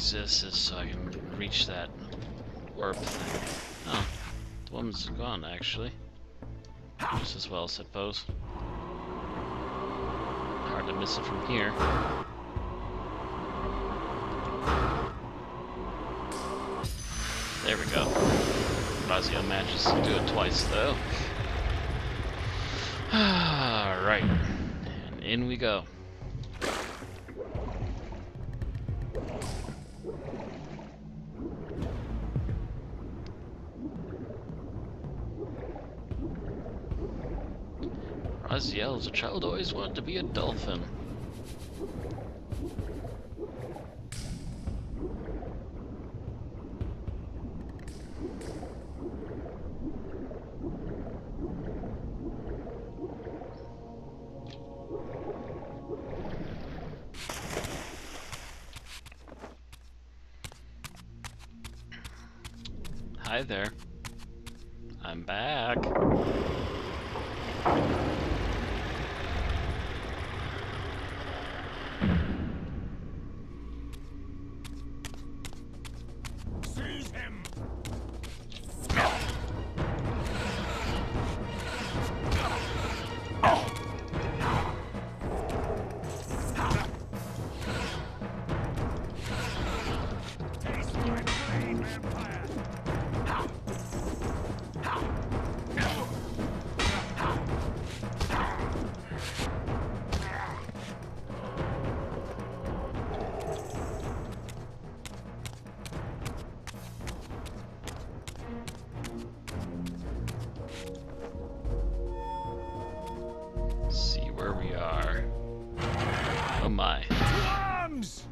exists is so I can reach that orb thing. Oh, the woman's gone, actually. Just as well, I suppose. Hard to miss it from here. There we go. Razio manages to do it twice, though. Alright. And in we go. Raziel, as a child, always wanted to be a dolphin. Hi there. I'm back. Seize him! Taste my blade, vampire! See where we are. Oh my. To arms!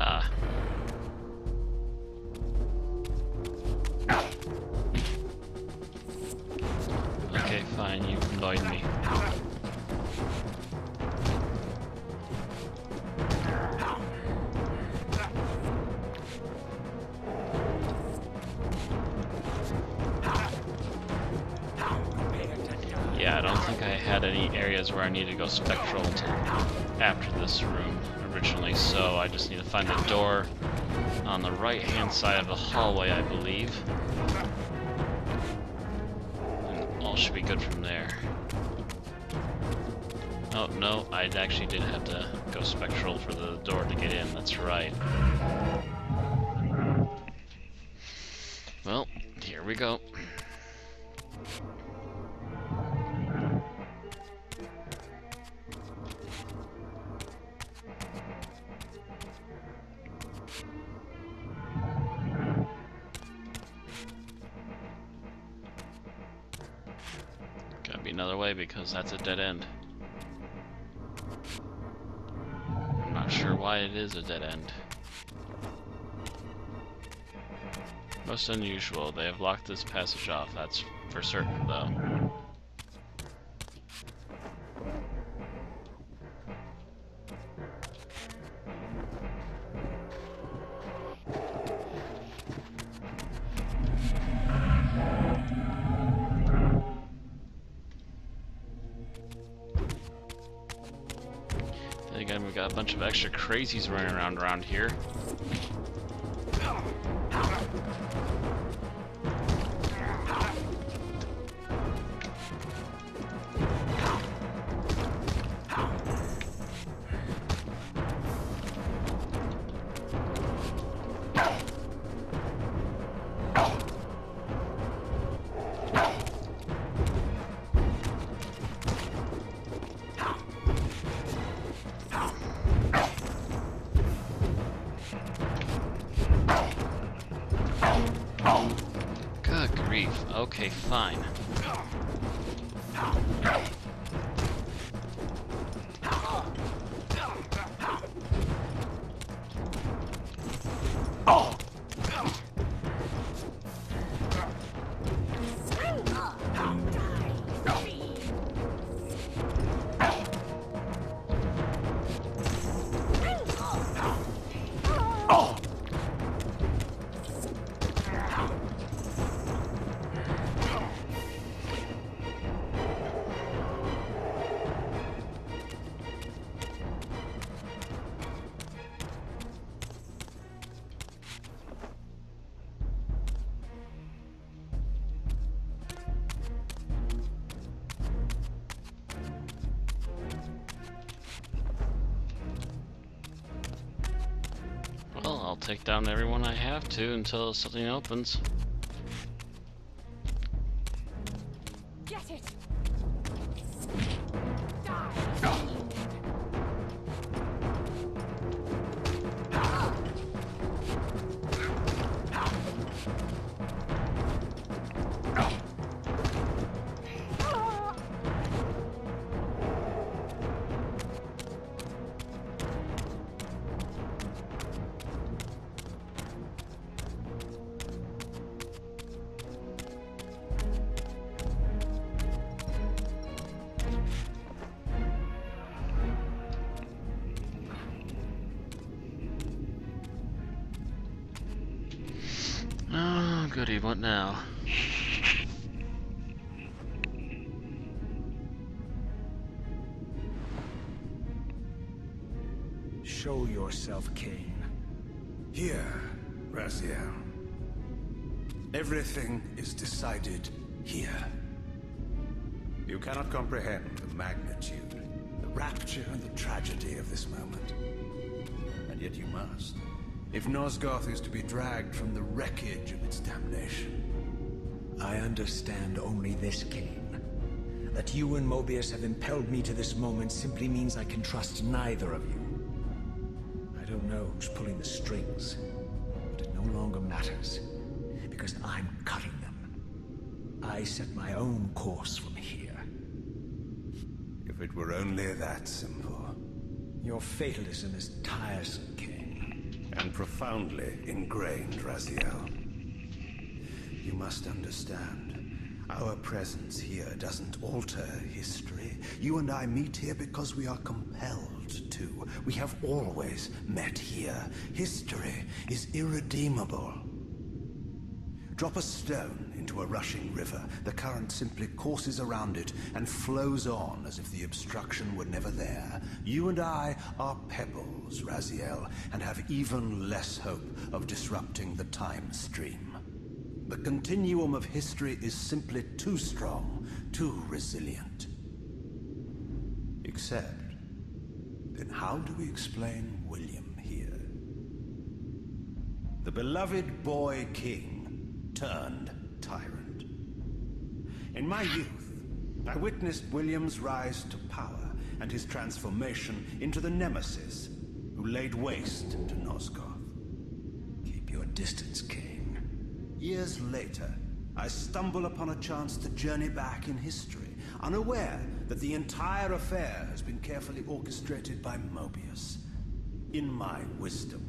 Ah. Okay, fine, you've annoyed me. Yeah, I don't think I had any areas where I need to go spectral after this room originally, so I just need to find the door on the right-hand side of the hallway, I believe. And all should be good from there. Oh, no, I actually did have to go spectral for the door to get in, that's right. Well, here we go. Gotta be another way because that's a dead end. I'm not sure why it is a dead end. Most unusual. They have locked this passage off, that's for certain though. Then again, we've got a bunch of extra crazies running around here. Good grief. Okay, fine. Well, I'll take down everyone I have to until something opens. Get it! Oh, goody, what now? Show yourself, Cain. Here, Raziel. Everything is decided here. You cannot comprehend the magnitude, the rapture and the tragedy of this moment. And yet you must. If Nosgoth is to be dragged from the wreckage of its damnation. I understand only this, Cain. That you and Mobius have impelled me to this moment simply means I can trust neither of you. I don't know who's pulling the strings, but it no longer matters, because I'm cutting them. I set my own course from here. If it were only that simple. Your fatalism is tiresome, Cain. And profoundly ingrained, Raziel. You must understand, our presence here doesn't alter history. You and I meet here because we are compelled to. We have always met here. History is irredeemable. Drop a stone into a rushing river. The current simply courses around it and flows on as if the obstruction were never there. You and I are pebbles, Raziel, and have even less hope of disrupting the time stream. The continuum of history is simply too strong, too resilient. Except, then how do we explain William here? The beloved boy king turned tyrant. In my youth, I witnessed William's rise to power and his transformation into the nemesis who laid waste to Nosgoth. Keep your distance, Cain. Years later, I stumble upon a chance to journey back in history, unaware that the entire affair has been carefully orchestrated by Mobius. In my wisdom,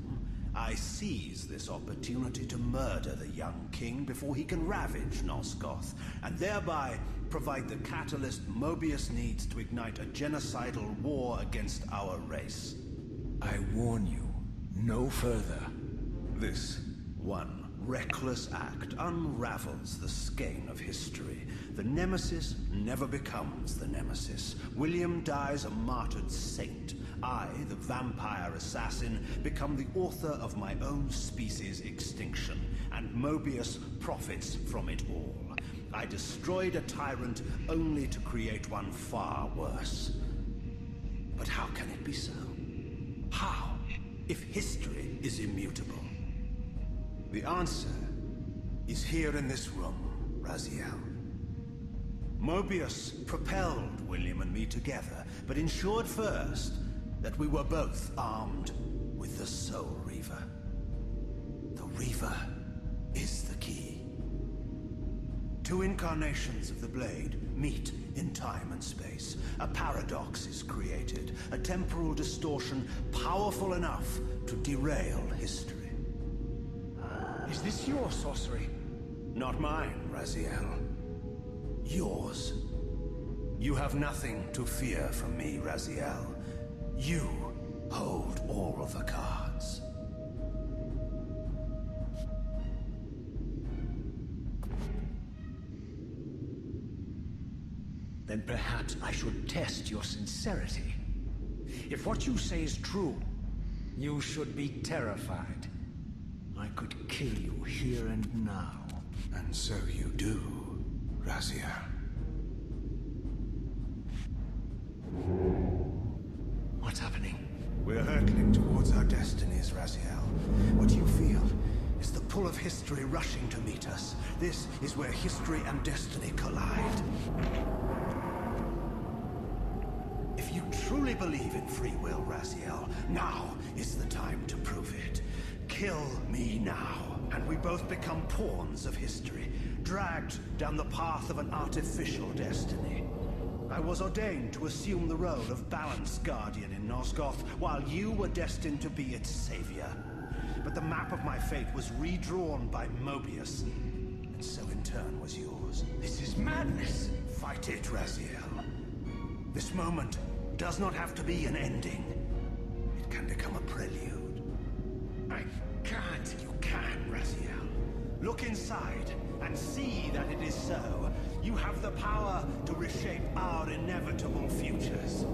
I seize this opportunity to murder the young king before he can ravage Nosgoth, and thereby provide the catalyst Mobius needs to ignite a genocidal war against our race. I warn you, no further. This one reckless act unravels the skein of history. The nemesis never becomes the nemesis. William dies a martyred saint. I, the vampire assassin, become the author of my own species' extinction, and Mobius profits from it all. I destroyed a tyrant only to create one far worse. But how can it be so? How, if history is immutable? The answer is here in this room, Raziel. Mobius propelled William and me together, but ensured first that we were both armed with the Soul Reaver. The Reaver is the key. Two incarnations of the blade meet in time and space. A paradox is created, a temporal distortion powerful enough to derail history. Is this your sorcery? Not mine, Raziel. Yours. You have nothing to fear from me, Raziel. You hold all of the cards. Then perhaps I should test your sincerity. If what you say is true, you should be terrified. I could kill you here and now. And so you do, Raziel. What's happening? We're hurtling towards our destinies, Raziel. What you feel is the pull of history rushing to meet us. This is where history and destiny collide. If you truly believe in free will, Raziel, now is the time to prove it. Kill me now, and we both become pawns of history, dragged down the path of an artificial destiny. I was ordained to assume the role of Balance Guardian in Nosgoth, while you were destined to be its savior. But the map of my fate was redrawn by Mobius, and so in turn was yours. This is madness! Fight it, Raziel. This moment does not have to be an ending. It can become a prelude. I can't. You can, Raziel. Look inside and see that it is so. You have the power to reshape our inevitable futures.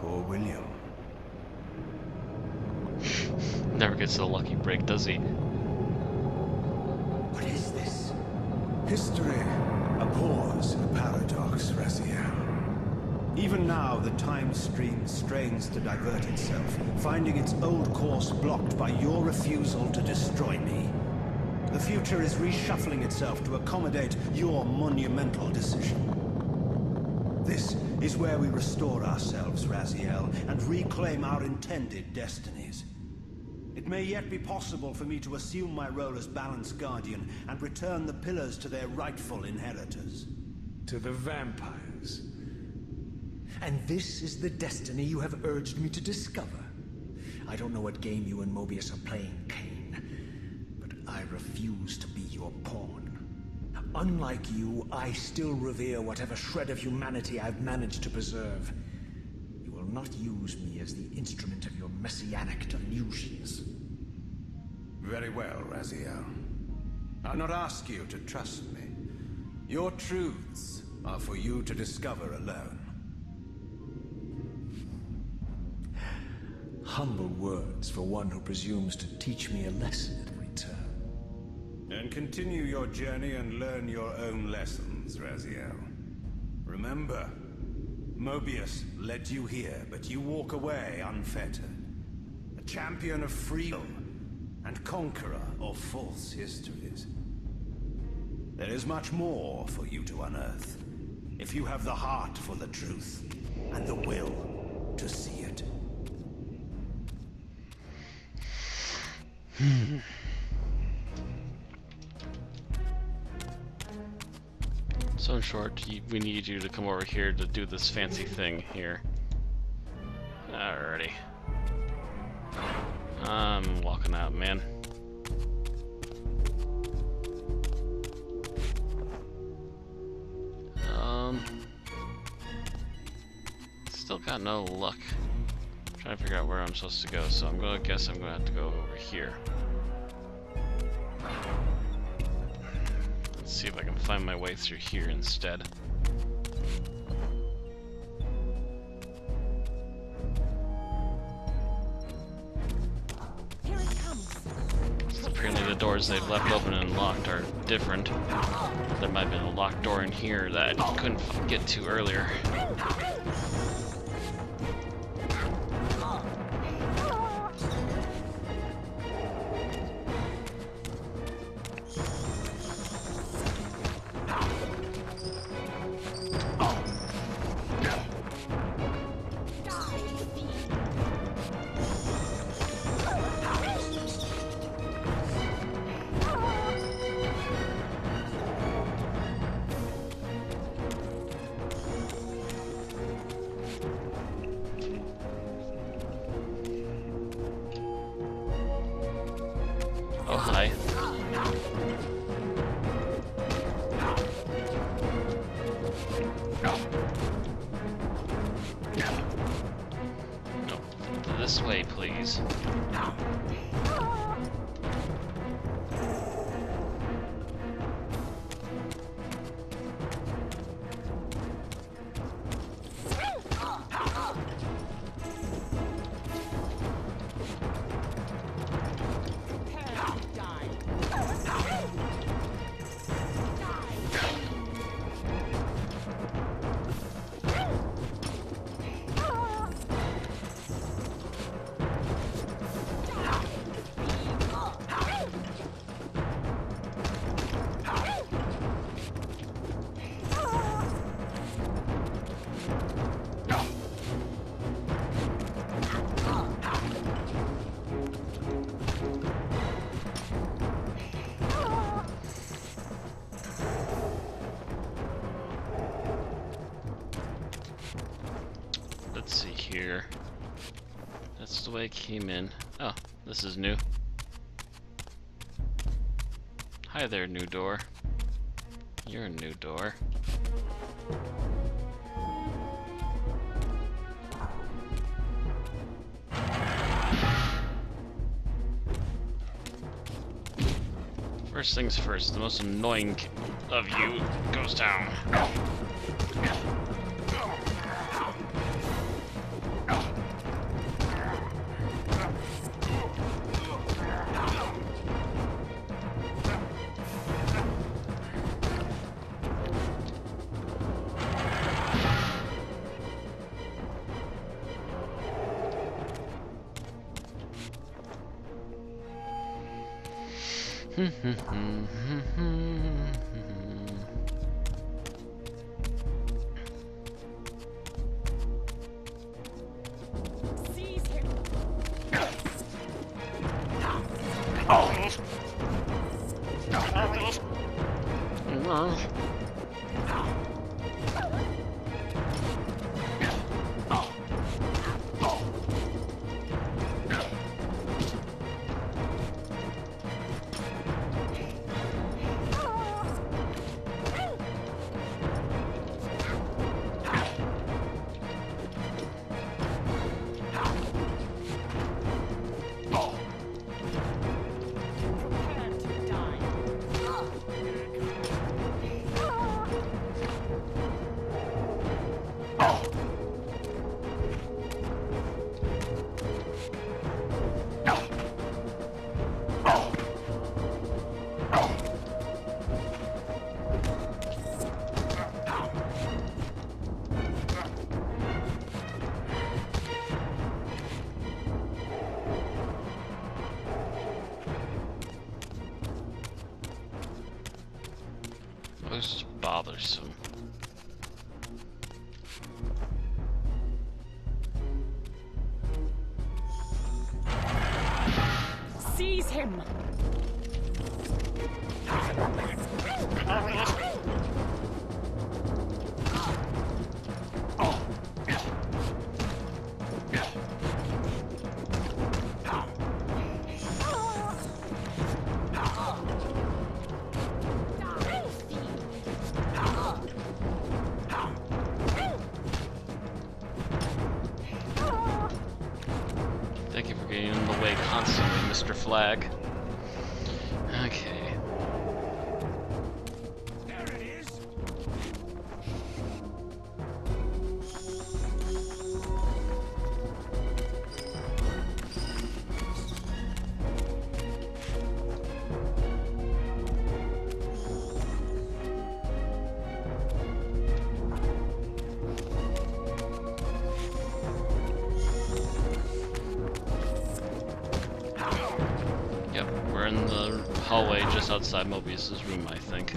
Poor William. Never gets a lucky break, does he? What is this? History. A pause, a paradox, Raziel. Even now, the time stream strains to divert itself, finding its old course blocked by your refusal to destroy me. The future is reshuffling itself to accommodate your monumental decision. This is where we restore ourselves, Raziel, and reclaim our intended destinies. It may yet be possible for me to assume my role as Balance Guardian and return the pillars to their rightful inheritors. To the vampires. And this is the destiny you have urged me to discover. I don't know what game you and Mobius are playing, Kane, but I refuse to be your pawn. Unlike you, I still revere whatever shred of humanity I've managed to preserve. You will not use me as the instrument of your messianic delusions. Very well, Raziel. I'll not ask you to trust me. Your truths are for you to discover alone. Humble words for one who presumes to teach me a lesson at every turn. And continue your journey and learn your own lessons, Raziel. Remember, Mobius led you here, but you walk away unfettered. A champion of freedom and conqueror of false histories. There is much more for you to unearth, if you have the heart for the truth and the will to see it. So in short, we need you to come over here to do this fancy thing here. Alrighty. I'm walking out, man. Still got no luck. I'm trying to figure out where I'm supposed to go, so I'm gonna guess I'm gonna have to go over here. Let's see if I can find my way through here instead. Apparently the doors they've left open and locked are different. There might have been a locked door in here that I couldn't get to earlier. Oh, hi. No, this way, please. Let's see here. That's the way it came in. Oh, this is new. Hi there, new door. You're a new door. First things first, the most annoying of you goes down. Seize him. Prepare to die. Most bothersome. Seize him. Thank you for getting in the way constantly, Mr. Flag. Okay. There it is! Yep, we're in the hallway just outside Mobius's room, I think.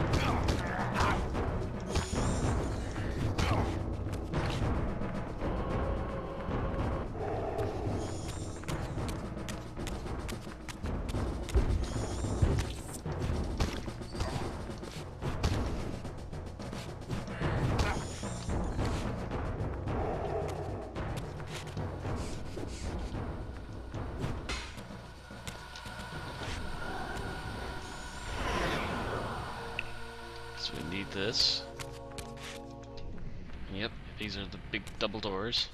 So we need this. Yep, these are the big double doors.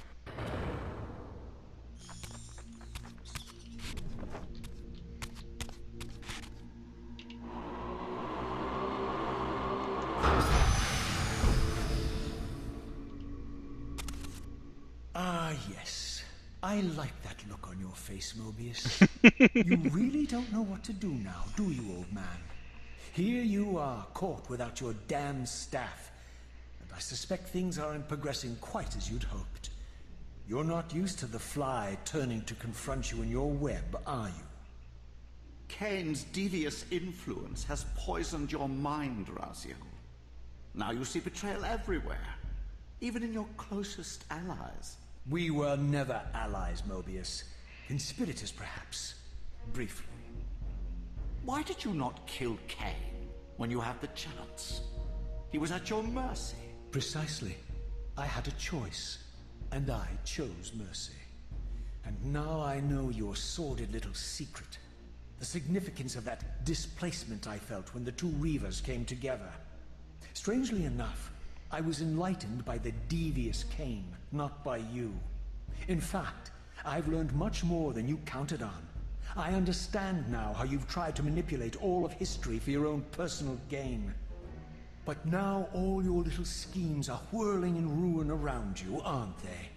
Ah, yes. I like that look on your face, Mobius. You really don't know what to do now, do you, old man? Here you are, caught without your damn staff. And I suspect things aren't progressing quite as you'd hoped. You're not used to the fly turning to confront you in your web, are you? Kane's devious influence has poisoned your mind, Raziel. Now you see betrayal everywhere, even in your closest allies. We were never allies, Mobius. Conspirators, perhaps. Briefly. Why did you not kill Kane when you had the chance? He was at your mercy. Precisely. I had a choice, and I chose mercy. And now I know your sordid little secret. The significance of that displacement I felt when the two Reavers came together. Strangely enough, I was enlightened by the devious Kane, not by you. In fact, I've learned much more than you counted on. I understand now how you've tried to manipulate all of history for your own personal gain. But now all your little schemes are whirling in ruin around you, aren't they?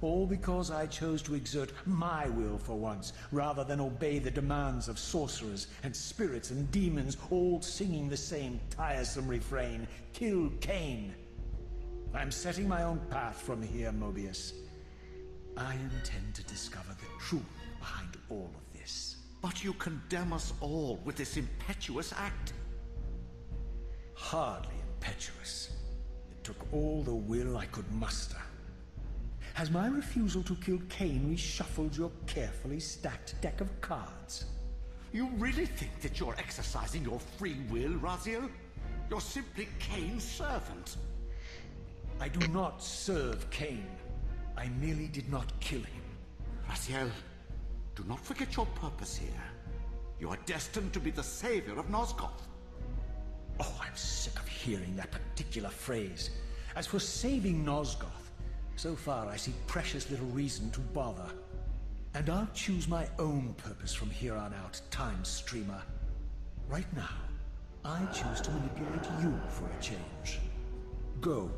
All because I chose to exert my will for once, rather than obey the demands of sorcerers and spirits and demons, all singing the same tiresome refrain, "Kill Kane." I'm setting my own path from here, Mobius. I intend to discover the truth behind all of this. But you condemn us all with this impetuous act. Hardly impetuous. It took all the will I could muster. Has my refusal to kill Kane reshuffled your carefully stacked deck of cards? You really think that you're exercising your free will, Raziel? You're simply Kane's servant. I do not serve Kane. I merely did not kill him. Raziel, do not forget your purpose here. You are destined to be the savior of Nosgoth. Oh, I'm sick of hearing that particular phrase. As for saving Nosgoth, so far I see precious little reason to bother. And I'll choose my own purpose from here on out, Time Streamer. Right now, I choose to manipulate you for a change. Go.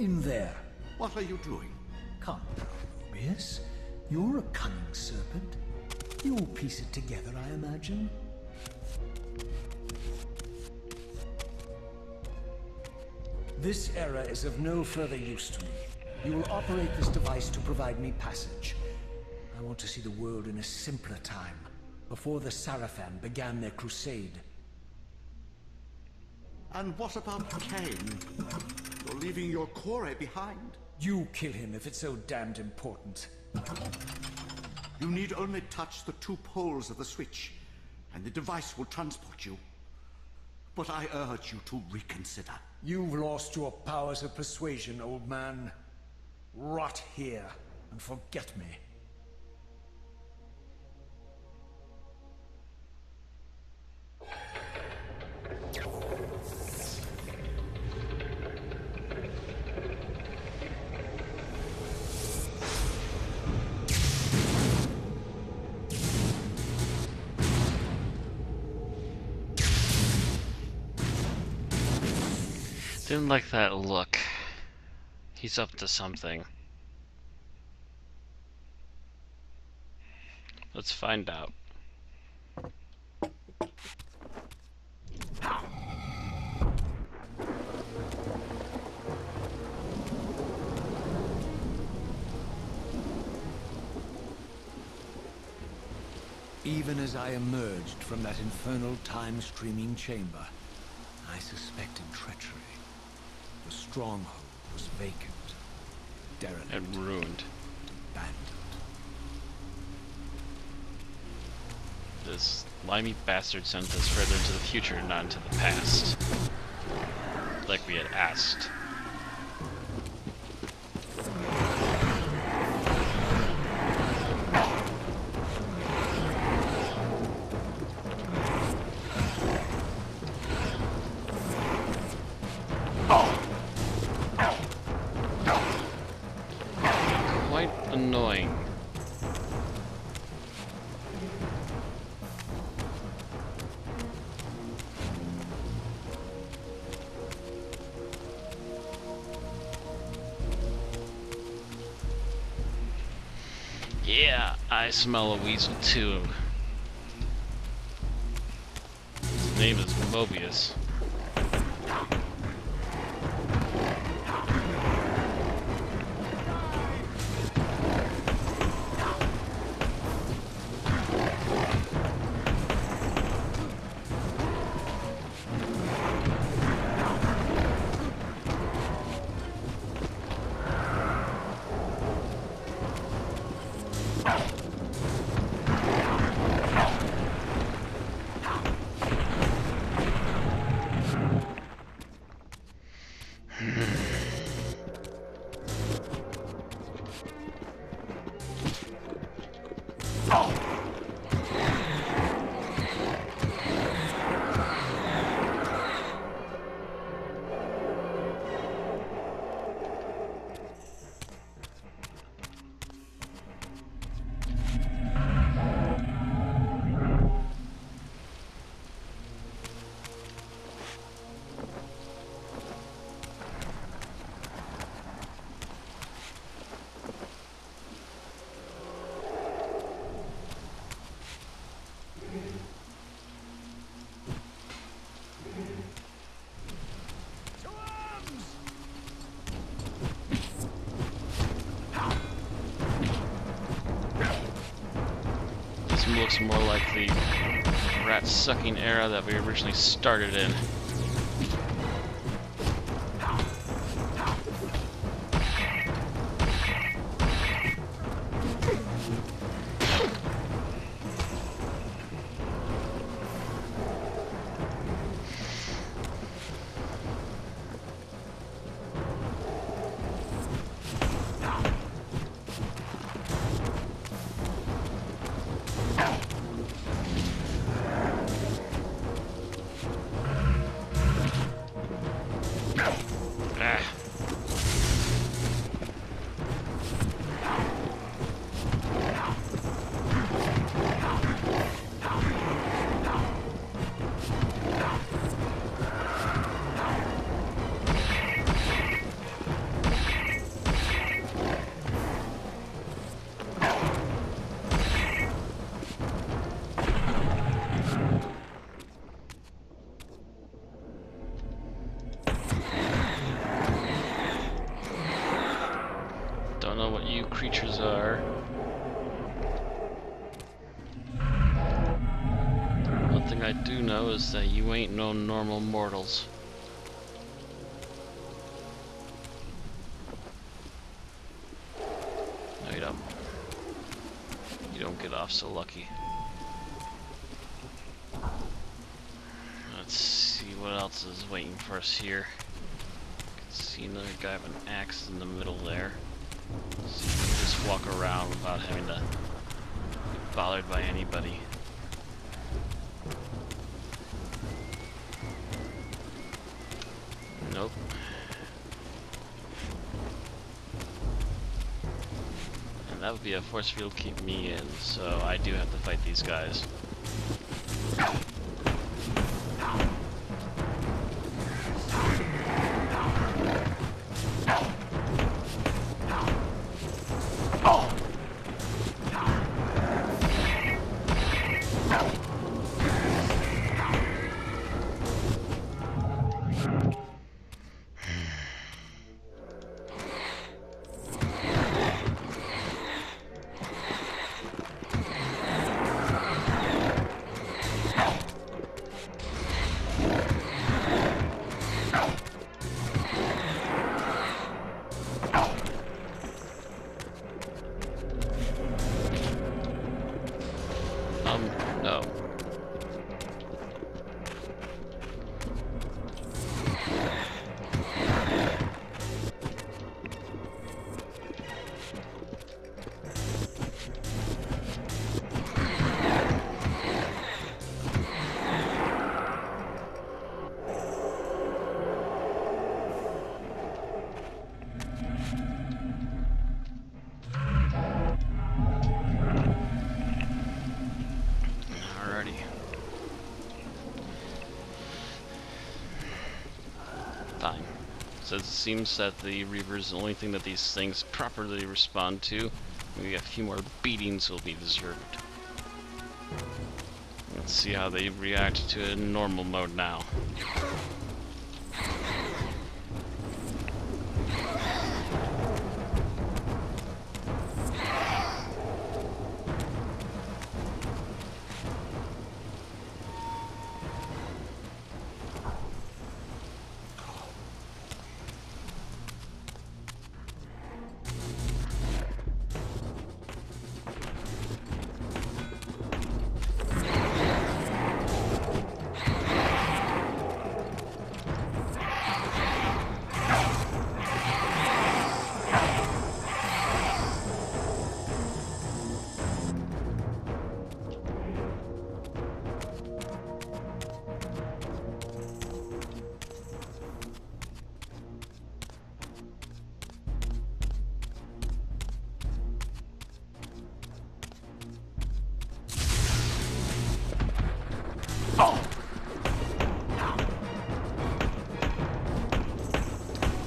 In there. What are you doing? Calm down, Mobius. You're a cunning serpent. You'll piece it together, I imagine. This era is of no further use to me. You will operate this device to provide me passage. I want to see the world in a simpler time, before the Sarafan began their crusade. And what about Kane? You're leaving your core behind. You kill him if it's so damned important. You need only touch the two poles of the switch, and the device will transport you. But I urge you to reconsider. You've lost your powers of persuasion, old man. Rot here and forget me. Didn't like that look. He's up to something. Let's find out. Even as I emerged from that infernal time-streaming chamber, I suspected treachery. The stronghold was vacant, derelict, And ruined. abandoned. This limey bastard sent us further into the future, not into the past. Like we had asked. annoying. Yeah, I smell a weasel too. His name is Mobius. This looks more like the rat-sucking era that we originally started in. Don't know what you creatures are. One thing I do know is that you ain't no normal mortals. No, you don't. You don't get off so lucky. Let's see what else is waiting for us here. See another guy with an axe in the middle there. So you can just walk around without having to be bothered by anybody. Nope. And that would be a force field keep me in, so I do have to fight these guys. So it seems that the Reaver is the only thing that these things properly respond to. Maybe a few more beatings will be deserved. Let's see how they react to a normal mode now.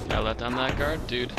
Gotta let down that guard, dude.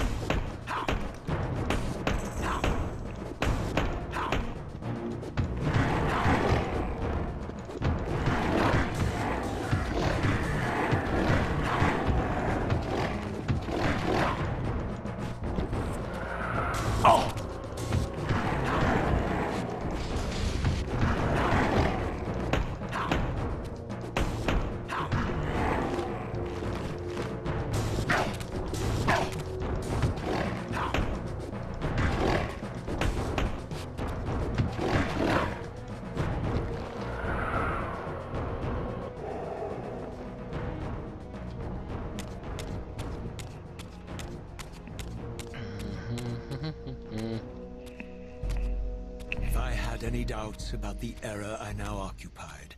If I had any doubts about the era I now occupied,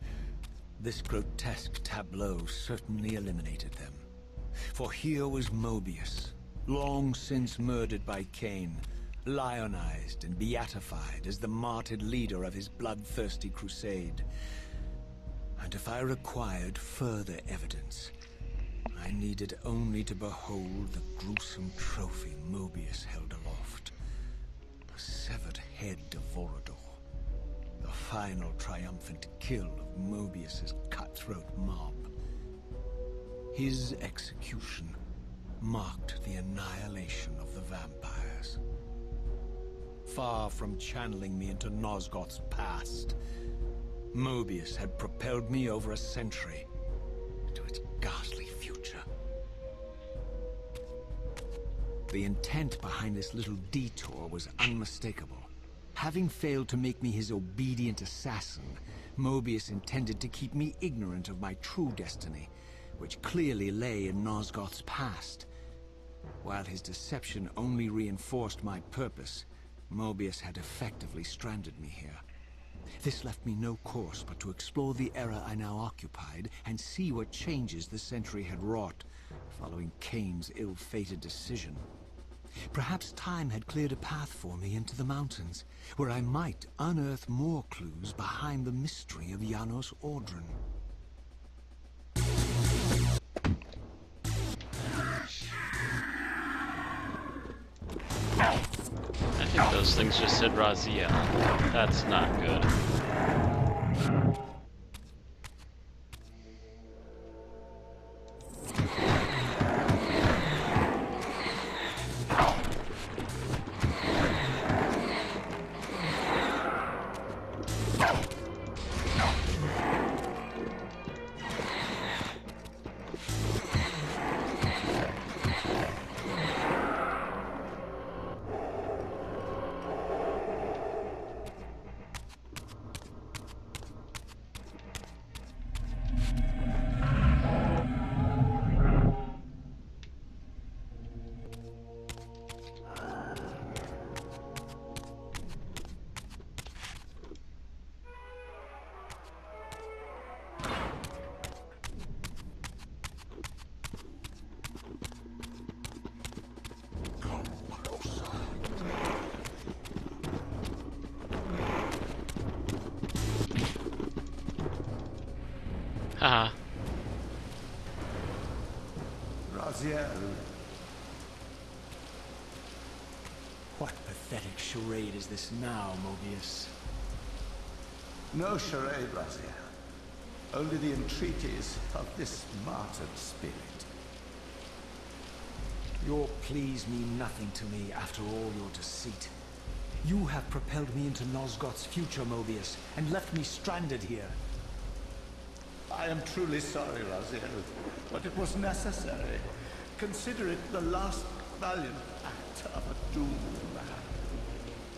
this grotesque tableau certainly eliminated them. For here was Mobius, long since murdered by Cain, lionized and beatified as the martyred leader of his bloodthirsty crusade. And if I required further evidence, I needed only to behold the gruesome trophy Mobius held aloft. The severed head of Vorador. The final triumphant kill of Mobius's cutthroat mob. His execution marked the annihilation of the vampires. Far from channeling me into Nosgoth's past, Mobius had propelled me over a century to its ghastly future. The intent behind this little detour was unmistakable. Having failed to make me his obedient assassin, Mobius intended to keep me ignorant of my true destiny, which clearly lay in Nosgoth's past. While his deception only reinforced my purpose, Mobius had effectively stranded me here. This left me no course but to explore the era I now occupied and see what changes the century had wrought, following Cain's ill-fated decision. Perhaps time had cleared a path for me into the mountains, where I might unearth more clues behind the mystery of Janos Audron. I think those things just said Raziel. That's not good. Haha. Raziel, What pathetic charade is this now, Mobius? No charade, Raziel. Only the entreaties of this martyred spirit. Your pleas mean nothing to me after all your deceit. You have propelled me into Nosgoth's future, Mobius, and left me stranded here. I am truly sorry, Raziel, but it was necessary. Consider it the last valiant act of a doomed man.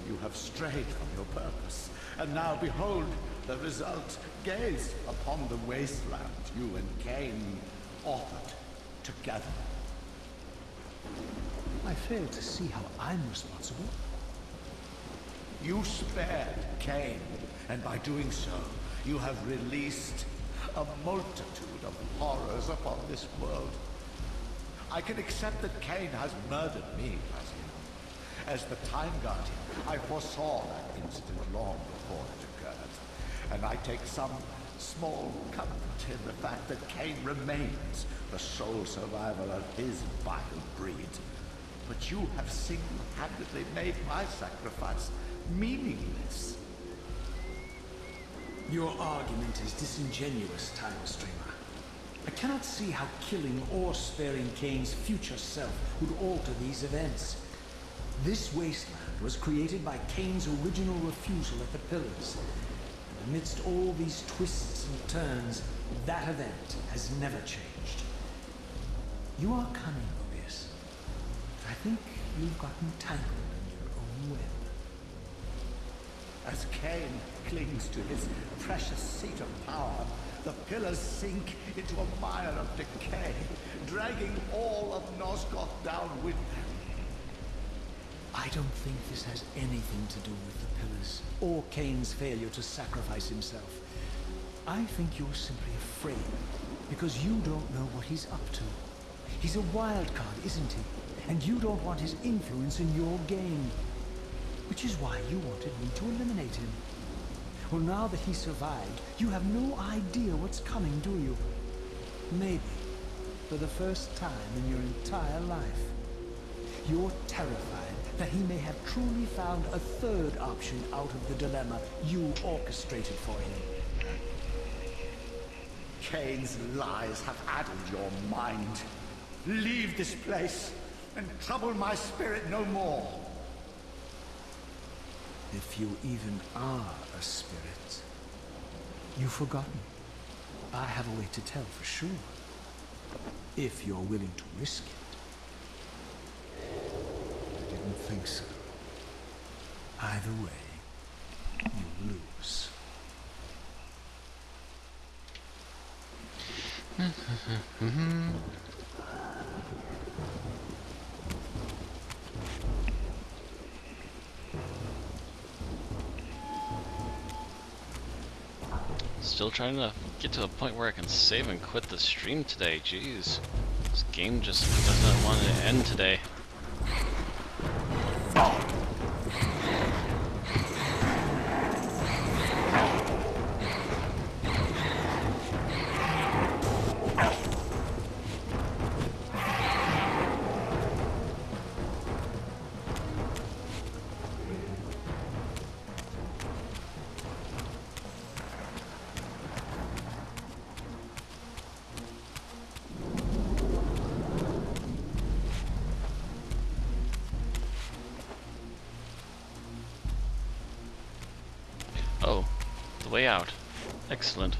You have strayed from your purpose, and now behold the result. Gaze upon the wasteland you and Cain authored together. I fail to see how I'm responsible. You spared Cain, and by doing so, you have released a multitude of horrors upon this world. I can accept that Cain has murdered me, Raziel. As the Time Guardian, I foresaw that incident long before it occurred, and I take some small comfort in the fact that Cain remains the sole survivor of his vile breed. But you have single-handedly made my sacrifice meaningless. Your argument is disingenuous, Time Streamer. I cannot see how killing or sparing Cain's future self would alter these events. This wasteland was created by Cain's original refusal at the Pillars. And amidst all these twists and turns, that event has never changed. You are cunning, Mobius. But I think you've gotten tangled in your own web. As Cain clings to his precious seat of power, the pillars sink into a mire of decay, dragging all of Nosgoth down with them. I don't think this has anything to do with the Pillars, or Cain's failure to sacrifice himself. I think you're simply afraid, because you don't know what he's up to. He's a wild card, isn't he? And you don't want his influence in your game. Which is why you wanted me to eliminate him. Well, now that he survived, you have no idea what's coming, do you? Maybe, for the first time in your entire life, you're terrified that he may have truly found a third option out of the dilemma you orchestrated for him. Cain's lies have addled your mind. Leave this place and trouble my spirit no more. If you even are a spirit, you've forgotten. I have a way to tell for sure. If you're willing to risk it. I didn't think so. Either way, you lose. Still trying to get to a point where I can save and quit the stream today. Jeez. This game just doesn't want to end today. Oh, the way out. Excellent.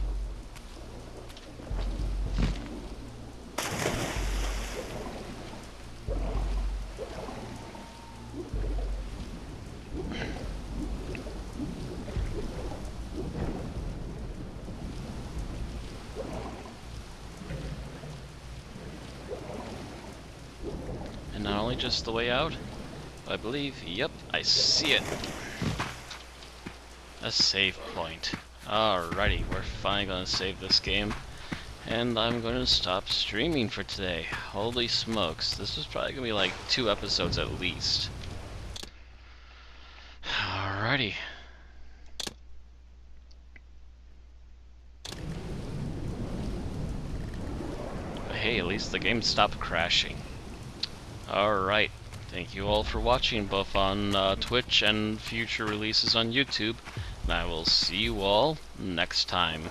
And not only just the way out, but I believe, yep, I see it. A save point. Alrighty, we're finally gonna save this game. And I'm gonna stop streaming for today. Holy smokes, this is probably gonna be like 2 episodes at least. Alrighty. But hey, at least the game stopped crashing. Alright, Thank you all for watching, both on Twitch and future releases on YouTube. And I will see you all next time.